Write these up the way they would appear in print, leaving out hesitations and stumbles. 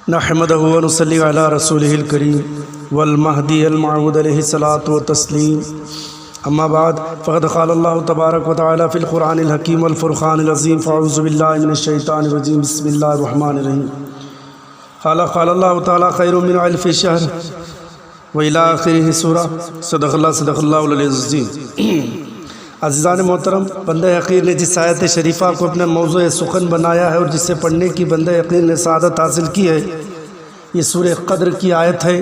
نحمدہ و نصلی علی رسولہ الکریم والمہدی الموعود علیہ الصلاۃ والتسلیم اما بعد فقد قال اللہ تبارک و تعالی فی القرآن الحکیم والفرقان العظیم فاعوذ باللہ من الشیطان الرجیم بسم اللہ الرحمن الرحیم قال اللہ تعالی خیر من الف شہر وإلی آخرہ سورہ صدق اللہ العلی العظیم۔ عزیزان محترم، بندہ یقین نے جس آیت شریفہ کو اپنے موضوع سخن بنایا ہے اور جسے پڑھنے کی بندہ یقین نے سعادت حاصل کی ہے، یہ سورہ قدر کی آیت ہے۔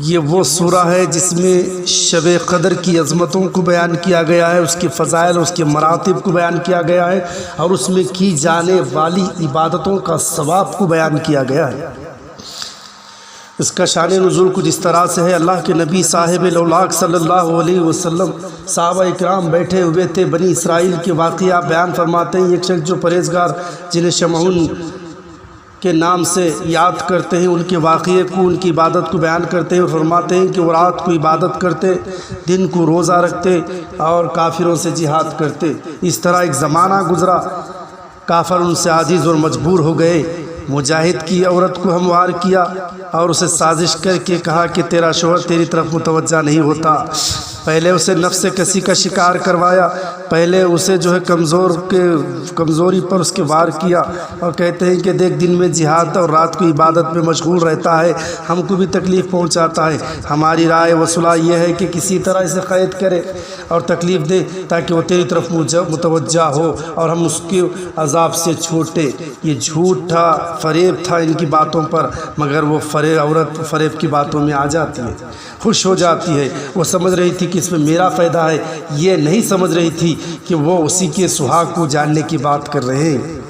یہ وہ سورہ ہے جس میں شب قدر کی عظمتوں کو بیان کیا گیا ہے، اس کے فضائل اور اس کے مراتب کو بیان کیا گیا ہے، اور اس میں کی جانے والی عبادتوں کا ثواب کو بیان کیا گیا ہے۔ اس کا شان نزول کچھ اس طرح سے ہے۔ اللہ کے نبی صاحب الاولاق صلی اللہ علیہ وسلم صحابہ اکرام بیٹھے ہوئے تھے، بنی اسرائیل کے واقعہ بیان فرماتے ہیں۔ ایک شخص جو پرہیزگار جنہیں شمعون کے نام سے یاد کرتے ہیں، ان کے واقعے کو، ان کی عبادت کو بیان کرتے ہیں، فرماتے ہیں کہ وہ رات کو عبادت کرتے، دن کو روزہ رکھتے اور کافروں سے جہاد کرتے۔ اس طرح ایک زمانہ گزرا، کافر ان سے عاجز اور مجبور ہو گئے۔ مجاہد کی عورت کو ہموار کیا اور اسے سازش کر کے کہا کہ تیرا شوہر تیری طرف متوجہ نہیں ہوتا۔ پہلے اسے نفس کسی کا شکار کروایا، پہلے اسے جو ہے کمزوری پر اس کے وار کیا، اور کہتے ہیں کہ دیکھ دن میں جہاد اور رات کو عبادت میں مشغول رہتا ہے، ہم کو بھی تکلیف پہنچاتا ہے۔ ہماری رائے و صلاح یہ ہے کہ کسی طرح اسے قید کرے اور تکلیف دے تاکہ وہ تیری طرف متوجہ ہو اور ہم اس کے عذاب سے چھوٹے۔ یہ جھوٹ تھا، فریب تھا ان کی باتوں پر، مگر وہ عورت فریب کی باتوں میں آ جاتی ہے، خوش ہو جاتی ہے۔ وہ سمجھ رہی تھی کہ اس میں میرا فائدہ ہے، یہ نہیں سمجھ رہی تھی کہ وہ اسی کے سہاگ کو جاننے کی بات کر رہے ہیں۔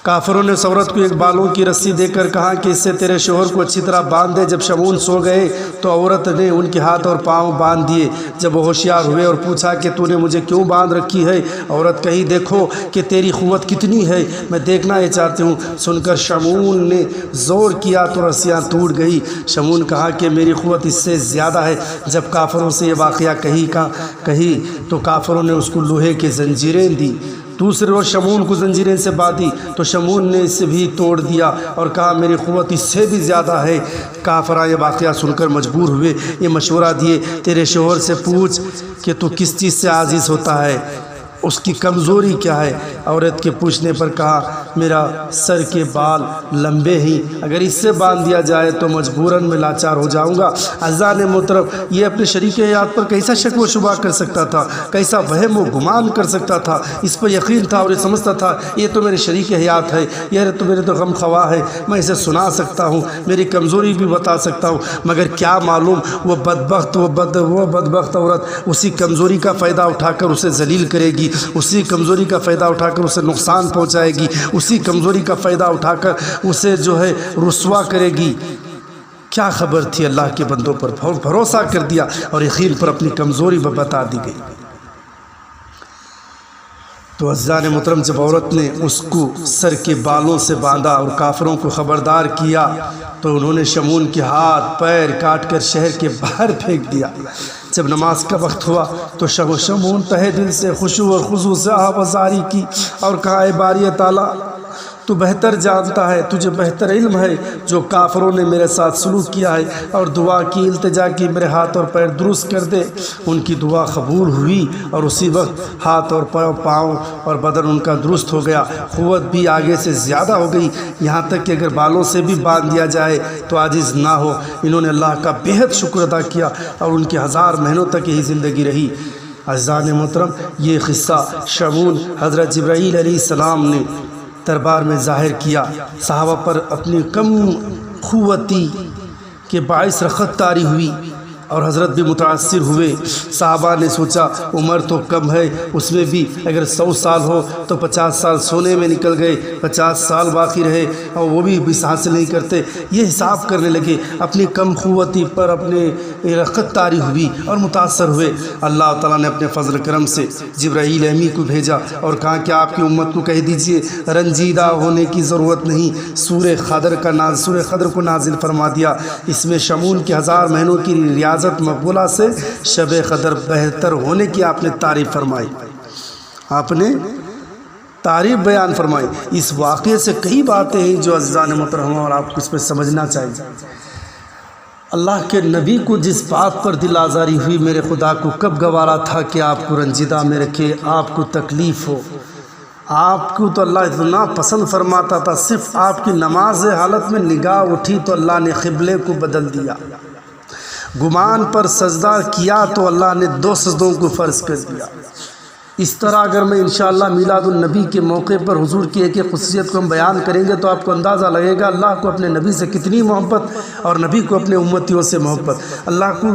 کافروں نے اس عورت کو ایک بالوں کی رسی دے کر کہا کہ اس سے تیرے شوہر کو اچھی طرح باندھ دے۔ جب شمعون سو گئے تو عورت نے ان کے ہاتھ اور پاؤں باندھ دیے۔ جب وہ ہوشیار ہوئے اور پوچھا کہ تو نے مجھے کیوں باندھ رکھی ہے، عورت کہی دیکھو کہ تیری قوت کتنی ہے، میں دیکھنا یہ چاہتی ہوں۔ سن کر شمعون نے زور کیا تو رسیاں ٹوٹ گئی۔ شمعون کہا کہ میری قوت اس سے زیادہ ہے۔ جب کافروں سے یہ واقعہ کہی تو کافروں نے اس کو لوہے کی زنجیریں دی۔ دوسرے روز شمعون کو زنجیریں سے باندھی تو شمعون نے اسے بھی توڑ دیا اور کہا میری قوت اس سے بھی زیادہ ہے۔ کافراں یہ واقعہ سن کر مجبور ہوئے، یہ مشورہ دیے تیرے شوہر سے پوچھ کہ تو کس چیز سے عاجز ہوتا ہے، اس کی کمزوری کیا ہے۔ عورت کے پوچھنے پر کہا میرا سر کے بال لمبے ہی، اگر اس سے باندھ دیا جائے تو مجبوراً میں لاچار ہو جاؤں گا۔ عزیزان محترم، یہ اپنے شریک حیات پر کیسا شک و شبہ کر سکتا تھا، کیسا وہم و گمان کر سکتا تھا۔ اس پر یقین تھا اور یہ سمجھتا تھا یہ تو میرے شریک حیات ہے، یہ تو میرے تو غم خواہ ہے، میں اسے سنا سکتا ہوں، میری کمزوری بھی بتا سکتا ہوں، مگر کیا معلوم وہ بدبخت عورت اسی کمزوری کا فائدہ اٹھا کر اسے ذلیل کرے گی، اسی کمزوری کا فائدہ اٹھا کر اسے نقصان پہنچائے گی، اسی کمزوری کا فائدہ اٹھا کر اسے جو ہے رسوا کرے گی۔ کیا خبر تھی، اللہ کے بندوں پر بھروسہ کر دیا اور یقین پر اپنی کمزوری بتا دی گئی۔ تو عزیزان محترم، جب عورت نے اس کو سر کے بالوں سے باندھا اور کافروں کو خبردار کیا تو انہوں نے شمعون کے ہاتھ پیر کاٹ کر شہر کے باہر پھینک دیا۔ جب نماز کا وقت ہوا تو شمعون تہہ دل سے خشوع اور خضوع سے آوازاری کی اور کہا اے باری تعالیٰ، تو بہتر جانتا ہے، تجھے بہتر علم ہے جو کافروں نے میرے ساتھ سلوک کیا ہے، اور دعا کی، التجا کی میرے ہاتھ اور پیر درست کر دے۔ ان کی دعا قبول ہوئی اور اسی وقت ہاتھ اور پاؤں اور بدن ان کا درست ہو گیا، قوت بھی آگے سے زیادہ ہو گئی، یہاں تک کہ اگر بالوں سے بھی باندھ دیا جائے تو عاجز نہ ہو۔ انہوں نے اللہ کا بہت شکر ادا کیا اور ان کی 1000 مہینوں تک یہی زندگی رہی۔ عزیزان محترم، یہ قصہ شمعون حضرت جبرائیل علیہ السلام نے دربار میں ظاہر کیا۔ صحابہ پر اپنی کم قوتی کے باعث رخت طاری ہوئی اور حضرت بھی متاثر ہوئے۔ صحابہ نے سوچا عمر تو کم ہے، اس میں بھی اگر 100 سال ہو تو 50 سال سونے میں نکل گئے، 50 سال باقی رہے اور وہ بھی حاصل نہیں کرتے۔ یہ حساب کرنے لگے، اپنی کم قوتی پر اپنے رخت طاری ہوئی اور متاثر ہوئے۔ اللہ تعالیٰ نے اپنے فضل کرم سے جبرائیل امی کو بھیجا اور کہا کہ آپ کی امت کو کہہ دیجئے رنجیدہ ہونے کی ضرورت نہیں۔ سورہ قدر کو نازل فرما دیا، اس میں شمعون کے 1000 مہینوں کی ریاضت مقبولہ سے شب قدر بہتر ہونے کی آپ نے تعریف فرمائی۔ آپ نے تعریف بیان فرمائی۔ اس واقعے سے کئی باتیں ہیں جو عزیزان محترمہ اور آپ کو اس پہ سمجھنا چاہیے۔ اللہ کے نبی کو جس بات پر دل آزاری ہوئی، میرے خدا کو کب گوارا تھا کہ آپ کو رنجیدہ میں رکھے، آپ کو تکلیف ہو۔ آپ کو تو اللہ اتنا پسند فرماتا تھا، صرف آپ کی نماز حالت میں نگاہ اٹھی تو اللہ نے قبلے کو بدل دیا، گمان پر سجدہ کیا تو اللہ نے 2 سجدوں کو فرض کر دیا۔ اس طرح اگر میں انشاءاللہ میلاد النبی کے موقع پر حضور کی ایک خصوصیت کو ہم بیان کریں گے تو آپ کو اندازہ لگے گا اللہ کو اپنے نبی سے کتنی محبت اور نبی کو اپنے امتیوں سے محبت، اللہ کو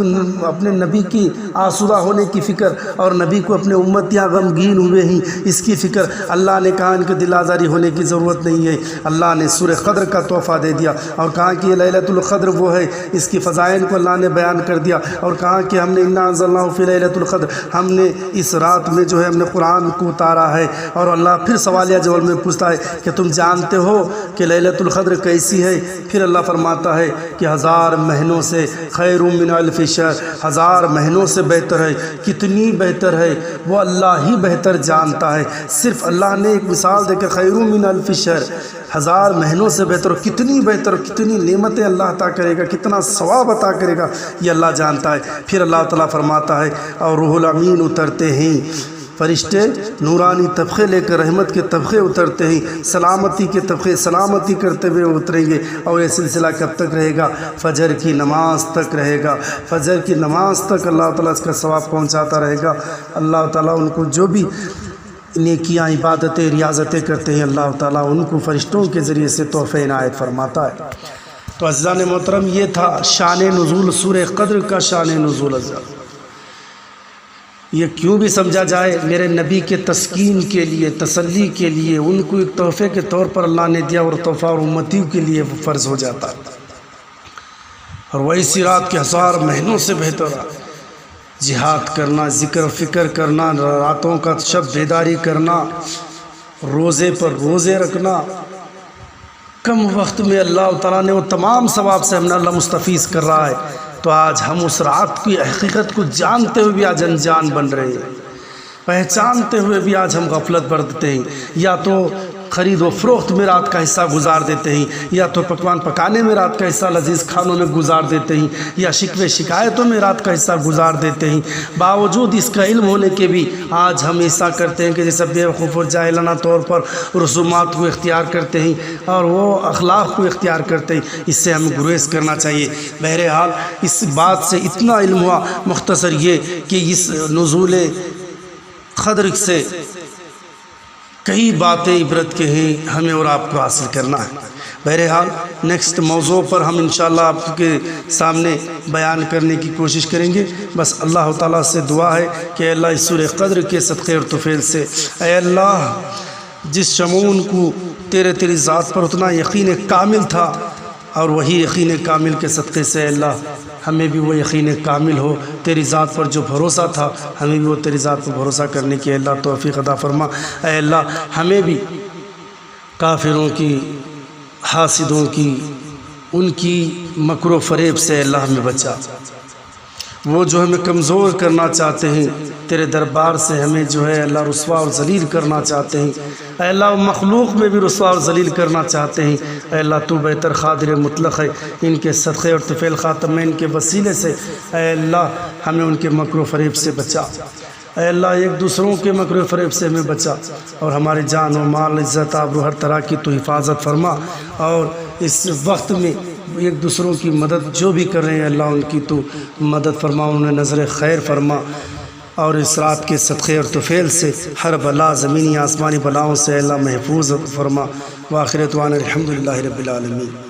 اپنے نبی کی آسودہ ہونے کی فکر اور نبی کو اپنے امتیاں غمگین ہوئے ہیں اس کی فکر۔ اللہ نے کہا ان کے دل آزاری ہونے کی ضرورت نہیں ہے، اللہ نے سورہ قدر کا تحفہ دے دیا اور کہا کہ یہ لیلۃ القدر وہ ہے، اس کی فضائل کو اللہ نے بیان کر دیا اور کہا کہ ہم نے انا انزلناہ فی لیلۃ القدر، ہم نے اس رات میں جو ہے ہم نے قرآن کو اتارا ہے۔ اور اللہ پھر سوالیہ جواب میں پوچھتا ہے کہ تم جانتے ہو کہ لیلۃ القدر کیسی ہے؟ پھر اللہ فرماتا ہے کہ 1000 مہینوں سے خیر من الف شہر، 1000 مہینوں سے بہتر ہے۔ کتنی بہتر ہے وہ اللہ ہی بہتر جانتا ہے۔ صرف اللہ نے ایک مثال دے کہ خیر من الف شہر، 1000 مہینوں سے بہتر، کتنی بہتر، کتنی نعمتیں اللہ عطا کرے گا، کتنا ثواب عطا کرے گا، یہ اللہ جانتا ہے۔ پھر اللہ تعالیٰ فرماتا ہے اور روح الامین اترتے ہیں، فرشتے نورانی طبقے لے کر رحمت کے طبقے اترتے ہیں، سلامتی کے طبقے سلامتی کرتے ہوئے اتریں گے، اور یہ سلسلہ کب تک رہے گا؟ فجر کی نماز تک رہے گا۔ فجر کی نماز تک اللہ تعالیٰ اس کا ثواب پہنچاتا رہے گا۔ اللہ تعالیٰ ان کو جو بھی نیکیاں عبادتیں ریاضتیں کرتے ہیں اللہ تعالیٰ ان کو فرشتوں کے ذریعے سے تحفہ عنایت فرماتا ہے۔ تو عزیزان محترم یہ تھا شان نزول سورہ قدر کا شان نزول عزیز۔ یہ کیوں بھی سمجھا جائے میرے نبی کے تسکین کے لیے، تسلی کے لیے، ان کو ایک تحفے کے طور پر اللہ نے دیا اور تحفہ اور امتیوں کے لیے وہ فرض ہو جاتا ہے۔ اور ویسی رات کے 1000 مہینوں سے بہتر جہاد کرنا، ذکر و فکر کرنا، راتوں کا شب بیداری کرنا، روزے پر روزے رکھنا، کم وقت میں اللہ تعالیٰ نے وہ تمام ثواب سے ہمیں اللہ مستفیض کر رہا ہے۔ تو آج ہم اس رات کی حقیقت کو جانتے ہوئے بھی آج انجان بن رہے ہیں، پہچانتے ہوئے بھی آج ہم غفلت برتتے ہیں، یا تو خرید و فروخت میں رات کا حصہ گزار دیتے ہیں، یا تو پکوان پکانے میں رات کا حصہ لذیذ کھانوں میں گزار دیتے ہیں، یا شکوے شکایتوں میں رات کا حصہ گزار دیتے ہیں۔ باوجود اس کا علم ہونے کے بھی آج ہم ایسا کرتے ہیں کہ جیسے بیوقوف اور جاہلانہ طور پر رسومات کو اختیار کرتے ہیں اور وہ اخلاق کو اختیار کرتے ہیں۔ اس سے ہمیں گریز کرنا چاہیے۔ بہرحال اس بات سے اتنا علم ہوا، مختصر یہ کہ اس نزول قدر سے کئی باتیں عبرت کے ہیں، ہمیں اور آپ کو حاصل کرنا ہے۔ بہرحال نیکسٹ موضوع پر ہم انشاءاللہ آپ کے سامنے بیان کرنے کی کوشش کریں گے۔ بس اللہ تعالیٰ سے دعا ہے کہ اللہ اس سورہ قدر کے صدقے اور طفیل سے، اے اللہ جس شمعون کو تیری ذات پر اتنا یقین کامل تھا اور وہی یقین کامل کے صدقے سے اللہ ہمیں بھی وہ یقین کامل ہو، تیری ذات پر جو بھروسہ تھا ہمیں بھی وہ تیری ذات پر بھروسہ کرنے کی اللہ توفیق عطا فرما۔ اے اللہ ہمیں بھی کافروں کی، حاسدوں کی، ان کی مکر و فریب سے اللہ ہمیں بچا۔ وہ جو ہمیں کمزور کرنا چاہتے ہیں تیرے دربار سے ہمیں جو ہے اللہ رسوا اور ذلیل کرنا چاہتے ہیں، اے اللہ مخلوق میں بھی رسوا اور ذلیل کرنا چاہتے ہیں، اے اللہ تو بہتر قادر مطلق ہے، ان کے صدقے اور طفیل خاتمین کے وسیلے سے اے اللہ ہمیں ان کے مکر و فریب سے بچا۔ اے اللہ ایک دوسروں کے مکر و فریب سے ہمیں بچا اور ہماری جان و مال عزت آبرو ہر طرح کی تو حفاظت فرما، اور اس وقت میں ایک دوسروں کی مدد جو بھی کر رہے ہیں اللہ ان کی تو مدد فرما، انہیں نظر خیر فرما، اور اس رات کے صدقے اور طفیل سے ہر بلا زمینی آسمانی بلاؤں سے اللہ محفوظ فرما۔ وآخر دعوانا الحمدللہ رب العالمین۔